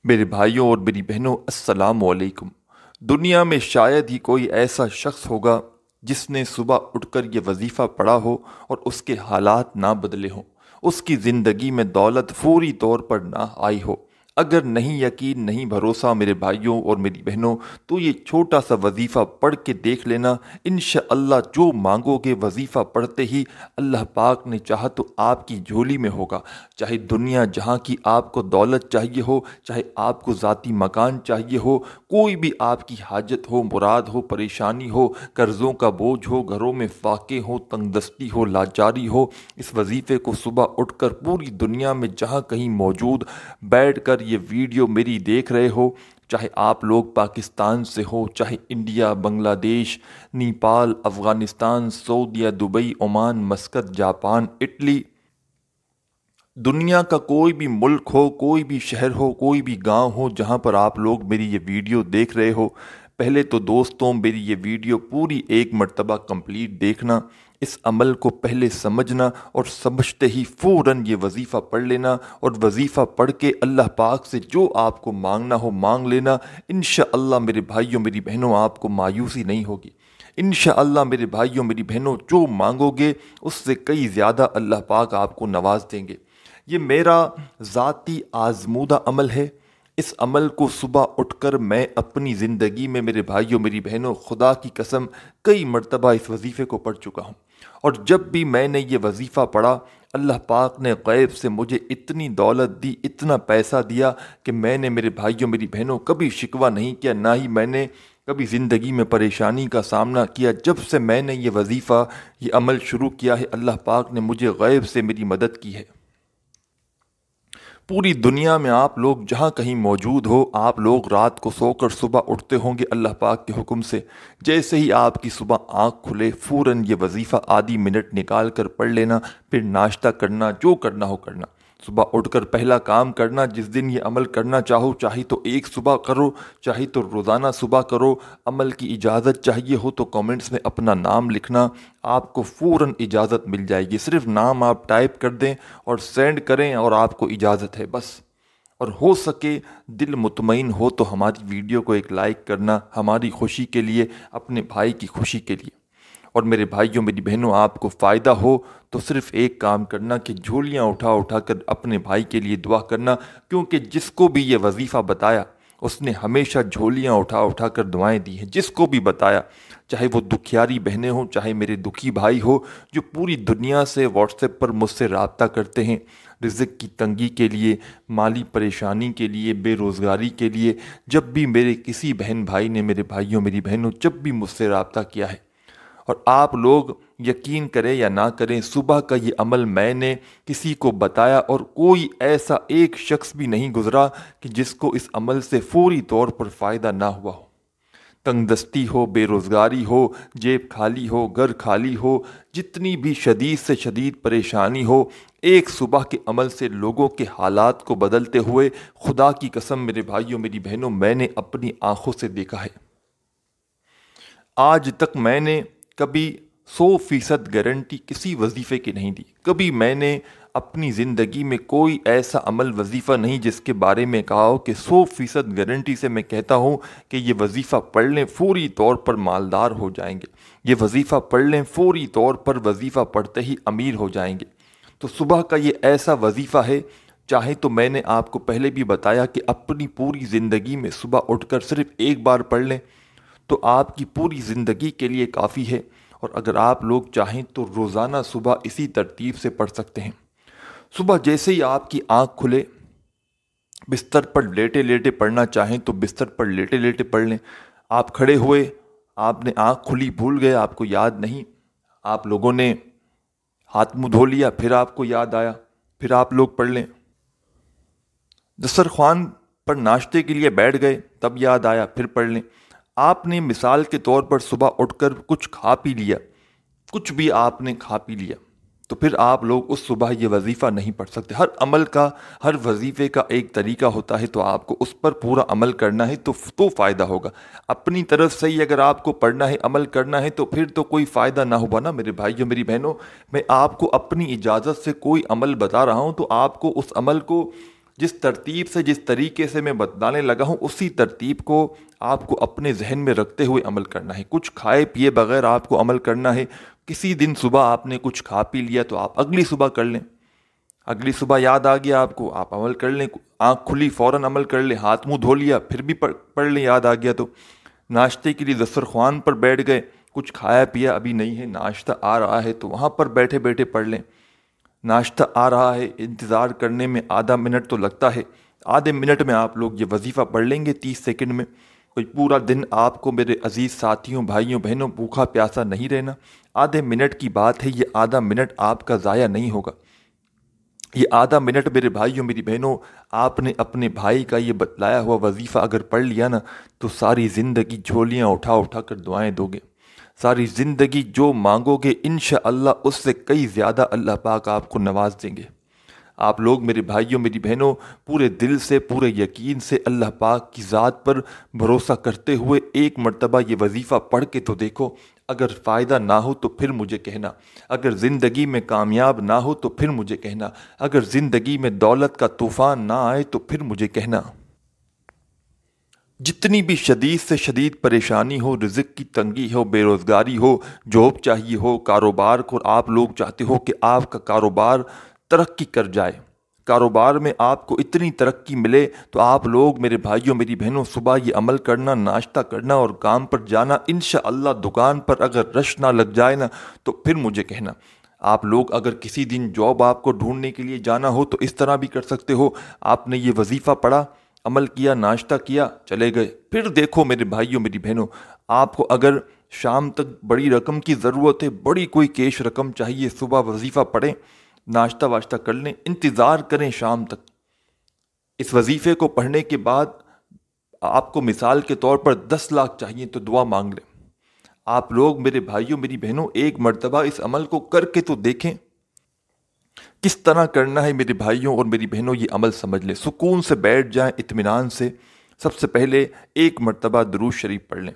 میرے بھائیوں اور میری بہنوں، السلام علیکم۔ دنیا میں شاید ہی کوئی ایسا شخص ہوگا جس نے صبح اٹھ کر یہ وظیفہ پڑھا ہو اور اس کے حالات نہ بدلے ہوں، اس کی زندگی میں دولت فوری طور پر نہ آئی ہو۔ اگر نہیں یقین، نہیں بھروسہ میرے بھائیوں اور میری بہنوں، تو یہ چھوٹا سا وظیفہ پڑھ کے دیکھ لینا۔ انشاءاللہ جو مانگو گے وظیفہ پڑھتے ہی اللہ پاک نے چاہا تو آپ کی جھولی میں ہوگا۔ چاہے دنیا جہاں کی آپ کو دولت چاہیے ہو، چاہے آپ کو ذاتی مکان چاہیے ہو، کوئی بھی آپ کی حاجت ہو، مراد ہو، پریشانی ہو، قرضوں کا بوجھ ہو، گھروں میں فاقے ہو، تنگ دستی ہو، لاچاری ہو، اس وظیفے کو صبح اٹھ کر پوری دنیا میں جہاں کہیں موجود بیٹھ کر یہ ویڈیو میری دیکھ رہے ہو، چاہے آپ لوگ پاکستان سے ہو، چاہے انڈیا، بنگلہ دیش، نیپال، افغانستان، سعودیہ، Dubai, Oman, Muscat, Japan, Italy, دنیا کا کوئی بھی ملک ہو، کوئی بھی شہر ہو، کوئی بھی گاؤں ہو جہاں پر آپ لوگ میری یہ ویڈیو دیکھ رہے ہو، پہلے تو دوستوں میری یہ ویڈیو پوری ایک مرتبہ کمپلیٹ دیکھنا، اس عمل کو پہلے سمجھنا اور سمجھتے ہی فوراً یہ وظیفہ پڑھ لینا، اور وظیفہ پڑھ کے اللہ پاک سے جو آپ کو مانگنا ہو مانگ لینا۔ انشاءاللہ میرے بھائیوں میری بہنوں، آپ کو مایوسی نہیں ہوگی۔ انشاءاللہ میرے بھائیوں میری بہنوں، جو مانگو گے اس سے کئی زیادہ اللہ پاک آپ کو نواز دیں گے۔ یہ میرا ذاتی آزمودہ عمل ہے۔ اس عمل کو صبح اٹھ کر میں اپنی زندگی میں میرے بھائیوں میری بہنوں، خدا کی قسم کئی مرتبہ اس وظیفے کو پڑھ چکا ہوں، اور جب بھی میں نے یہ وظیفہ پڑھا، اللہ پاک نے غیب سے مجھے اتنی دولت دی، اتنا پیسہ دیا کہ میں نے میرے بھائیوں میری بہنوں کبھی شکوہ نہیں کیا، نہ ہی میں نے کبھی زندگی میں پریشانی کا سامنا کیا۔ جب سے میں نے یہ وظیفہ، یہ عمل شروع کیا ہے، اللہ پاک نے مجھے غیب سے میری مدد کی ہے۔ پوری دنیا میں آپ لوگ جہاں کہیں موجود ہو، آپ لوگ رات کو سو کر صبح اٹھتے ہوں گے اللہ پاک کے حکم سے۔ جیسے ہی آپ کی صبح آنکھ کھلے، فوراً یہ وظیفہ آدھی منٹ نکال کر پڑھ لینا، پھر ناشتہ کرنا، جو کرنا ہو کرنا۔ صبح اٹھ کر پہلا کام کرنا، جس دن یہ عمل کرنا چاہو، چاہے تو ایک صبح کرو، چاہے تو روزانہ صبح کرو۔ عمل کی اجازت چاہیے ہو تو کامنٹس میں اپنا نام لکھنا، آپ کو فوراً اجازت مل جائے گی۔ صرف نام آپ ٹائپ کر دیں اور سینڈ کریں اور آپ کو اجازت ہے بس۔ اور ہو سکے دل مطمئن ہو تو ہماری ویڈیو کو ایک لائک کرنا، ہماری خوشی کے لیے، اپنے بھائی کی خوشی کے لیے۔ اور میرے بھائیوں میری بہنوں، آپ کو فائدہ ہو تو صرف ایک کام کرنا کہ جھولیاں اٹھا اٹھا کر اپنے بھائی کے لیے دعا کرنا، کیونکہ جس کو بھی یہ وظیفہ بتایا اس نے ہمیشہ جھولیاں اٹھا اٹھا کر دعائیں دی ہیں۔ جس کو بھی بتایا، چاہے وہ دکھیاری بہنیں ہوں، چاہے میرے دکھی بھائی ہو جو پوری دنیا سے واٹس ایپ پر مجھ سے رابطہ کرتے ہیں، رزق کی تنگی کے لیے، مالی پریشانی کے لیے، بے روزگاری کے لیے، جب بھی میرے کسی بہن بھائی نے، میرے بھائیوں میری بہنوں، جب بھی مجھ سے رابطہ کیا ہے، اور آپ لوگ یقین کریں یا نہ کریں، صبح کا یہ عمل میں نے کسی کو بتایا اور کوئی ایسا ایک شخص بھی نہیں گزرا کہ جس کو اس عمل سے فوری طور پر فائدہ نہ ہوا ہو۔ تنگ دستی ہو، بے روزگاری ہو، جیب خالی ہو، گھر خالی ہو، جتنی بھی شدید سے شدید پریشانی ہو، ایک صبح کے عمل سے لوگوں کے حالات کو بدلتے ہوئے خدا کی قسم میرے بھائیوں میری بہنوں میں نے اپنی آنکھوں سے دیکھا ہے۔ آج تک میں نے کبھی 100% گارنٹی کسی وظیفے کی نہیں دی۔ کبھی میں نے اپنی زندگی میں کوئی ایسا عمل وظیفہ نہیں جس کے بارے میں کہا ہو کہ 100% گارنٹی سے میں کہتا ہوں کہ یہ وظیفہ پڑھ لیں فوری طور پر مالدار ہو جائیں گے، یہ وظیفہ پڑھ لیں فوری طور پر وظیفہ پڑھتے ہی امیر ہو جائیں گے۔ تو صبح کا یہ ایسا وظیفہ ہے، چاہے تو میں نے آپ کو پہلے بھی بتایا کہ اپنی پوری زندگی میں صبح اٹھ کر صرف ایک بار پڑھ لیں تو آپ کی پوری زندگی کے لیے کافی ہے، اور اگر آپ لوگ چاہیں تو روزانہ صبح اسی ترتیب سے پڑھ سکتے ہیں۔ صبح جیسے ہی آپ کی آنکھ کھلے، بستر پر لیٹے لیٹے پڑھنا چاہیں تو بستر پر لیٹے لیٹے پڑھ لیں۔ آپ کھڑے ہوئے، آپ نے آنکھ کھلی، بھول گئے، آپ کو یاد نہیں، آپ لوگوں نے ہاتھ منہ دھو لیا، پھر آپ کو یاد آیا، پھر آپ لوگ پڑھ لیں۔ دسترخوان پر ناشتے کے لیے بیٹھ گئے، تب یاد آیا، پھر پڑھ لیں۔ آپ نے مثال کے طور پر صبح اٹھ کر کچھ کھا پی لیا، کچھ بھی آپ نے کھا پی لیا، تو پھر آپ لوگ اس صبح یہ وظیفہ نہیں پڑھ سکتے۔ ہر عمل کا، ہر وظیفے کا ایک طریقہ ہوتا ہے، تو آپ کو اس پر پورا عمل کرنا ہے تو فائدہ ہوگا۔ اپنی طرف سے ہی اگر آپ کو پڑھنا ہے، عمل کرنا ہے، تو پھر تو کوئی فائدہ نہ ہوگا نا میرے بھائیوں میری بہنوں۔ میں آپ کو اپنی اجازت سے کوئی عمل بتا رہا ہوں تو آپ کو اس عمل کو جس ترتیب سے جس طریقے سے میں بتانے لگا ہوں اسی ترتیب کو آپ کو اپنے ذہن میں رکھتے ہوئے عمل کرنا ہے. کچھ کھائے پیے بغیر آپ کو عمل کرنا ہے. کسی دن صبح آپ نے کچھ کھا پی لیا تو آپ اگلی صبح کر لیں. اگلی صبح یاد آ گیا آپ کو، آپ عمل کر لیں. آنکھ کھلی فوراً عمل کر لیں. ہاتھ منہ دھو لیا پھر بھی پڑھ لیں، یاد آ گیا تو. ناشتے کے لیے دسترخوان پر بیٹھ گئے، کچھ کھایا پیا ابھی نہیں ہے، ناشتہ آ رہا ہے تو وہاں پر بیٹھے بیٹھے پڑھ لیں. ناشتہ آ رہا ہے، انتظار کرنے میں آدھا منٹ تو لگتا ہے، آدھے منٹ میں آپ لوگ یہ وظیفہ پڑھ لیں گے 30 سیکنڈ میں. کوئی پورا دن آپ کو میرے عزیز ساتھیوں بھائیوں بہنوں بھوکا پیاسا نہیں رہنا. آدھے منٹ کی بات ہے، یہ آدھا منٹ آپ کا ضائع نہیں ہوگا. یہ آدھا منٹ میرے بھائیوں میری بہنوں، آپ نے اپنے بھائی کا یہ بتلایا ہوا وظیفہ اگر پڑھ لیا نا تو ساری زندگی جھولیاں اٹھا اٹھا کر دعائیں دو گے. ساری زندگی جو مانگو گے انشاءاللہ اس سے کئی زیادہ اللہ پاک آپ کو نواز دیں گے. آپ لوگ میرے بھائیوں میری بہنوں پورے دل سے پورے یقین سے اللہ پاک کی ذات پر بھروسہ کرتے ہوئے ایک مرتبہ یہ وظیفہ پڑھ کے تو دیکھو. اگر فائدہ نہ ہو تو پھر مجھے کہنا. اگر زندگی میں کامیاب نہ ہو تو پھر مجھے کہنا. اگر زندگی میں دولت کا طوفان نہ آئے تو پھر مجھے کہنا. جتنی بھی شدید سے شدید پریشانی ہو، رزق کی تنگی ہو، بے روزگاری ہو، جاب چاہیے ہو، کاروبار کو آپ لوگ چاہتے ہو کہ آپ کا کاروبار ترقی کر جائے، کاروبار میں آپ کو اتنی ترقی ملے، تو آپ لوگ میرے بھائیوں میری بہنوں صبح یہ عمل کرنا، ناشتہ کرنا اور کام پر جانا. انشاءاللہ دکان پر اگر رش نہ لگ جائے نا تو پھر مجھے کہنا. آپ لوگ اگر کسی دن جاب آپ کو ڈھونڈنے کے لیے جانا ہو تو اس طرح بھی کر سکتے ہو. آپ نے یہ وظیفہ پڑھا، عمل کیا، ناشتہ کیا، چلے گئے. پھر دیکھو میرے بھائیوں میری بہنوں، آپ کو اگر شام تک بڑی رقم کی ضرورت ہے، بڑی کوئی کیش رقم چاہیے، صبح وظیفہ پڑھیں، ناشتہ واشتہ کر لیں، انتظار کریں شام تک. اس وظیفے کو پڑھنے کے بعد آپ کو مثال کے طور پر 10 لاکھ چاہیے تو دعا مانگ لیں. آپ لوگ میرے بھائیوں میری بہنوں ایک مرتبہ اس عمل کو کر کے تو دیکھیں. کس طرح کرنا ہے میرے بھائیوں اور میری بہنوں یہ عمل سمجھ لیں. سکون سے بیٹھ جائیں اطمینان سے. سب سے پہلے ایک مرتبہ درود شریف پڑھ لیں.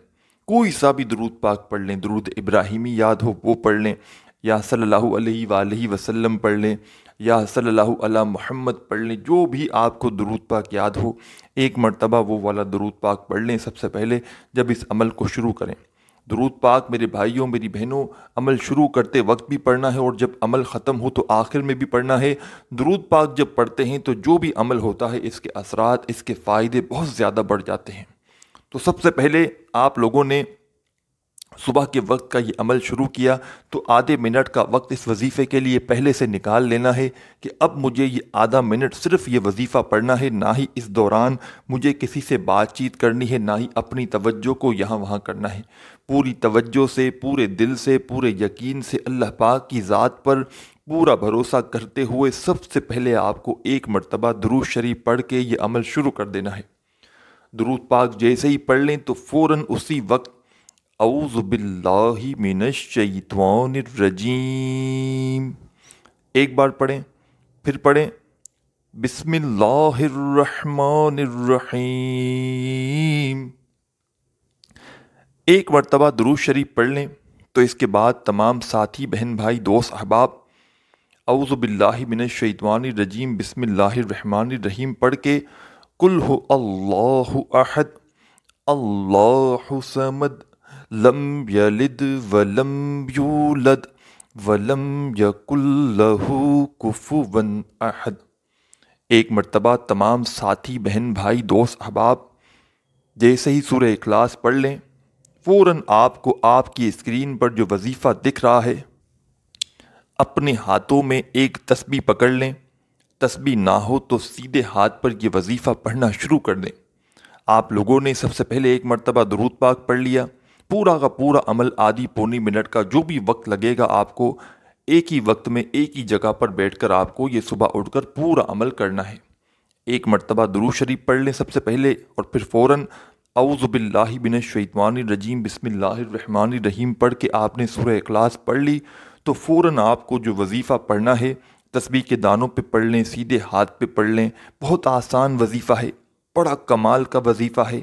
کوئی سا بھی درود پاک پڑھ لیں. درود ابراہیمی یاد ہو وہ پڑھ لیں، یا صلی اللہ علیہ وآلہ وسلم پڑھ لیں، یا صلی اللہ علی محمد پڑھ لیں. جو بھی آپ کو درود پاک یاد ہو ایک مرتبہ وہ والا درود پاک پڑھ لیں سب سے پہلے جب اس عمل کو شروع کریں. درود پاک میرے بھائیوں میری بہنوں عمل شروع کرتے وقت بھی پڑھنا ہے اور جب عمل ختم ہو تو آخر میں بھی پڑھنا ہے. درود پاک جب پڑھتے ہیں تو جو بھی عمل ہوتا ہے اس کے اثرات، اس کے فائدے بہت زیادہ بڑھ جاتے ہیں. تو سب سے پہلے آپ لوگوں نے صبح کے وقت کا یہ عمل شروع کیا تو آدھے منٹ کا وقت اس وظیفے کے لیے پہلے سے نکال لینا ہے کہ اب مجھے یہ آدھا منٹ صرف یہ وظیفہ پڑھنا ہے. نہ ہی اس دوران مجھے کسی سے بات چیت کرنی ہے، نہ ہی اپنی توجہ کو یہاں وہاں کرنا ہے. پوری توجہ سے، پورے دل سے، پورے یقین سے اللہ پاک کی ذات پر پورا بھروسہ کرتے ہوئے سب سے پہلے آپ کو ایک مرتبہ درود شریف پڑھ کے یہ عمل شروع کر دینا ہے. درود پاک جیسے ہی پڑھ لیں تو فوراً اسی وقت اعوذ باللہ من الشیطان الرجیم ایک بار پڑھیں، پھر پڑھیں بسم اللہ الرحمن الرحیم. ایک مرتبہ درود شریف پڑھ لیں تو اس کے بعد تمام ساتھی بہن بھائی دوست احباب اعوذ باللہ من الشیطان الرجیم بسم اللہ الرحمن الرحیم پڑھ کے قل هو اللہ احد اللہ صمد لم یلد ولم یولد ولم یکن لہ کفوا احد. ایک مرتبہ تمام ساتھی بہن بھائی دوست احباب جیسے ہی سورہ اخلاص پڑھ لیں فوراً آپ کو آپ کی اسکرین پر جو وظیفہ دکھ رہا ہے اپنے ہاتھوں میں ایک تسبیح پکڑ لیں. تسبیح نہ ہو تو سیدھے ہاتھ پر یہ وظیفہ پڑھنا شروع کر دیں. آپ لوگوں نے سب سے پہلے ایک مرتبہ درود پاک پڑھ لیا. پورا کا پورا عمل آدھی پونی منٹ کا جو بھی وقت لگے گا آپ کو ایک ہی وقت میں ایک ہی جگہ پر بیٹھ کر آپ کو یہ صبح اٹھ کر پورا عمل کرنا ہے. ایک مرتبہ درود شریف پڑھ لیں سب سے پہلے اور پھر فوراً اعوذ باللہ من الشیطان الرجیم بسم اللہ الرحمن الرحیم پڑھ کے آپ نے سورہ اخلاص پڑھ لی تو فوراً آپ کو جو وظیفہ پڑھنا ہے تسبیح کے دانوں پہ پڑھ لیں، سیدھے ہاتھ پہ پڑھ لیں. بہت آسان وظیفہ ہے، بڑا کمال کا وظیفہ ہے.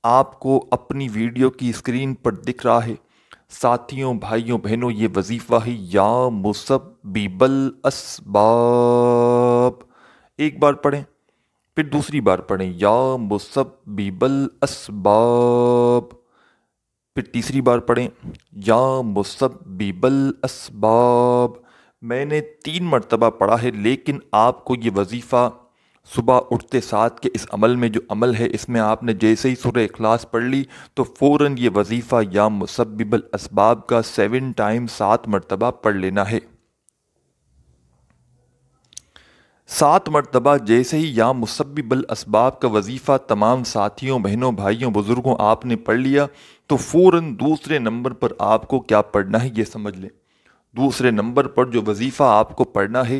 آپ کو اپنی ویڈیو کی اسکرین پر دکھ رہا ہے. ساتھیوں بھائیوں بہنوں یہ وظیفہ ہے یا مسبب الاسباب. ایک بار پڑھیں پھر دوسری بار پڑھیں یا مسبب الاسباب، پھر تیسری بار پڑھیں یا مسبب الاسباب۔ میں نے 3 مرتبہ پڑھا ہے، لیکن آپ کو یہ وظیفہ صبح اٹھتے ساتھ کے اس عمل میں جو عمل ہے، اس میں آپ نے جیسے ہی سورہ اخلاص پڑھ لی تو فوراً یہ وظیفہ یا مسبب الاسباب کا 7 ٹائم 7 مرتبہ پڑھ لینا ہے۔ 7 مرتبہ جیسے ہی یا مسبب الاسباب کا وظیفہ تمام ساتھیوں، بہنوں، بھائیوں، بزرگوں آپ نے پڑھ لیا تو فوراً دوسرے نمبر پر آپ کو کیا پڑھنا ہے یہ سمجھ لیں۔ دوسرے نمبر پر جو وظیفہ آپ کو پڑھنا ہے،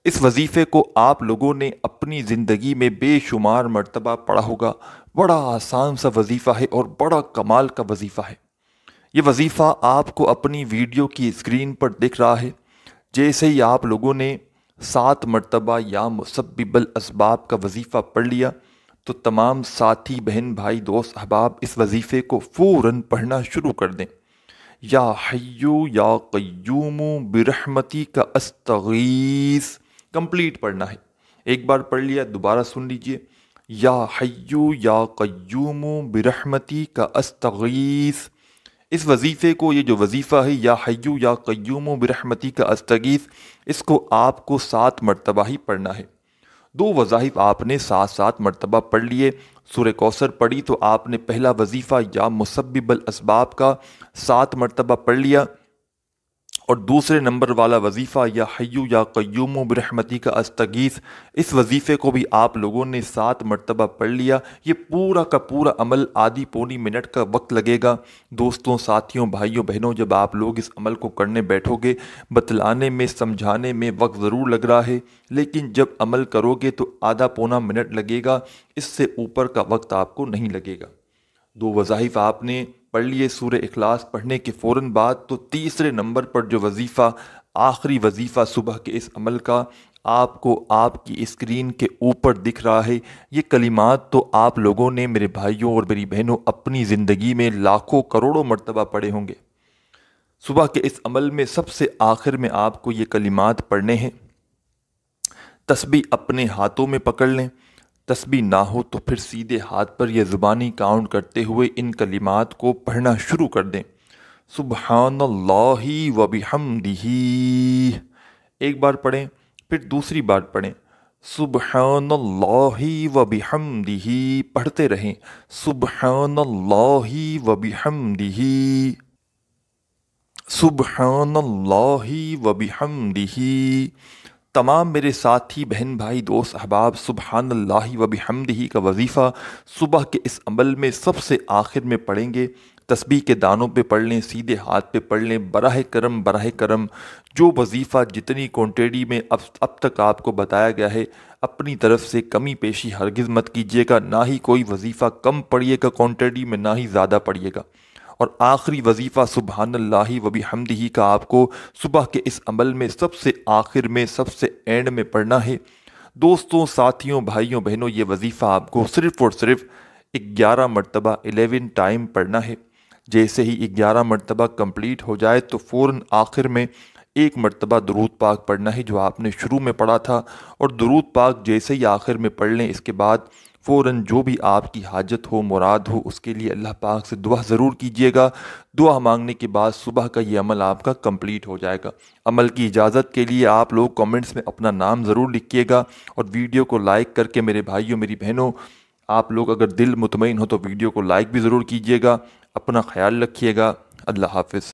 اس وظیفے کو آپ لوگوں نے اپنی زندگی میں بے شمار مرتبہ پڑھا ہوگا۔ بڑا آسان سا وظیفہ ہے اور بڑا کمال کا وظیفہ ہے۔ یہ وظیفہ آپ کو اپنی ویڈیو کی اسکرین پر دکھ رہا ہے۔ جیسے ہی آپ لوگوں نے 7 مرتبہ یا مسبب الاسباب کا وظیفہ پڑھ لیا تو تمام ساتھی، بہن، بھائی، دوست، احباب اس وظیفے کو فوراً پڑھنا شروع کر دیں۔ یا حیو یا قیوم برحمتک استغیث کمپلیٹ پڑھنا ہے۔ ایک بار پڑھ لیا، دوبارہ سن لیجئے۔ یا حیو یا قیوم برحمتک استغیث۔ اس وظیفے کو، یہ جو وظیفہ ہے یا حیو یا قیوم برحمتک استغیث، اس کو آپ کو 7 مرتبہ ہی پڑھنا ہے۔ 2 وظائف آپ نے 7 مرتبہ پڑھ لیے۔ سورہ کوثر پڑھی تو آپ نے پہلا وظیفہ یا مسبب الاسباب کا 7 مرتبہ پڑھ لیا، اور دوسرے نمبر والا وظیفہ یا حیو یا قیوم برحمتک استغیث، اس وظیفے کو بھی آپ لوگوں نے 7 مرتبہ پڑھ لیا۔ یہ پورا کا پورا عمل آدھی پونی منٹ کا وقت لگے گا۔ دوستوں، ساتھیوں، بھائیوں، بہنوں، جب آپ لوگ اس عمل کو کرنے بیٹھو گے، بتلانے میں، سمجھانے میں وقت ضرور لگ رہا ہے، لیکن جب عمل کرو گے تو آدھا پونا منٹ لگے گا، اس سے اوپر کا وقت آپ کو نہیں لگے گا۔ 2 وظائف آپ نے پڑھ لیے سورہ اخلاص پڑھنے کے فوراً بعد، تو تیسرے نمبر پر جو وظیفہ، آخری وظیفہ صبح کے اس عمل کا آپ کو آپ کی اسکرین کے اوپر دکھ رہا ہے، یہ کلمات تو آپ لوگوں نے، میرے بھائیوں اور میری بہنوں، اپنی زندگی میں لاکھوں کروڑوں مرتبہ پڑھے ہوں گے۔ صبح کے اس عمل میں سب سے آخر میں آپ کو یہ کلمات پڑھنے ہیں۔ تسبیح اپنے ہاتھوں میں پکڑ لیں، تسبیح نہ ہو تو پھر سیدھے ہاتھ پر یہ زبانی کاؤنٹ کرتے ہوئے ان کلمات کو پڑھنا شروع کر دیں۔ سبحان اللہ و بحمدہ، ایک بار پڑھیں، پھر دوسری بار پڑھیں، سبحان اللہ و بحمدہ، پڑھتے رہیں، سبحان اللہ و بحمدہ، سبحان اللہ و بحمدہ۔ تمام میرے ساتھی، بہن، بھائی، دوست، احباب، سبحان اللہ و بحمدہ کا وظیفہ صبح کے اس عمل میں سب سے آخر میں پڑھیں گے۔ تسبیح کے دانوں پہ پڑھ لیں، سیدھے ہاتھ پہ پڑھ لیں۔ براہ کرم جو وظیفہ جتنی کوانٹٹی میں اب تک آپ کو بتایا گیا ہے، اپنی طرف سے کمی پیشی ہرگز مت کیجیے گا۔ نہ ہی کوئی وظیفہ کم پڑھیے گا کوانٹٹی میں، نہ ہی زیادہ پڑھیے گا۔ اور آخری وظیفہ سبحان اللہ و بحمدہ کا آپ کو صبح کے اس عمل میں سب سے آخر میں، سب سے اینڈ میں پڑھنا ہے۔ دوستوں، ساتھیوں، بھائیوں، بہنوں، یہ وظیفہ آپ کو صرف اور صرف 11 مرتبہ 11 ٹائم پڑھنا ہے۔ جیسے ہی 11 مرتبہ کمپلیٹ ہو جائے تو فوراً آخر میں 1 مرتبہ درود پاک پڑھنا ہے جو آپ نے شروع میں پڑھا تھا، اور درود پاک جیسے ہی آخر میں پڑھ لیں، اس کے بعد فوراً جو بھی آپ کی حاجت ہو، مراد ہو، اس کے لیے اللہ پاک سے دعا ضرور کیجیے گا۔ دعا مانگنے کے بعد صبح کا یہ عمل آپ کا کمپلیٹ ہو جائے گا۔ عمل کی اجازت کے لیے آپ لوگ کامنٹس میں اپنا نام ضرور لکھیے گا، اور ویڈیو کو لائک کر کے میرے بھائیوں، میری بہنوں، آپ لوگ اگر دل مطمئن ہو تو ویڈیو کو لائک بھی ضرور کیجیے گا۔ اپنا خیال رکھیے گا۔ اللہ حافظ۔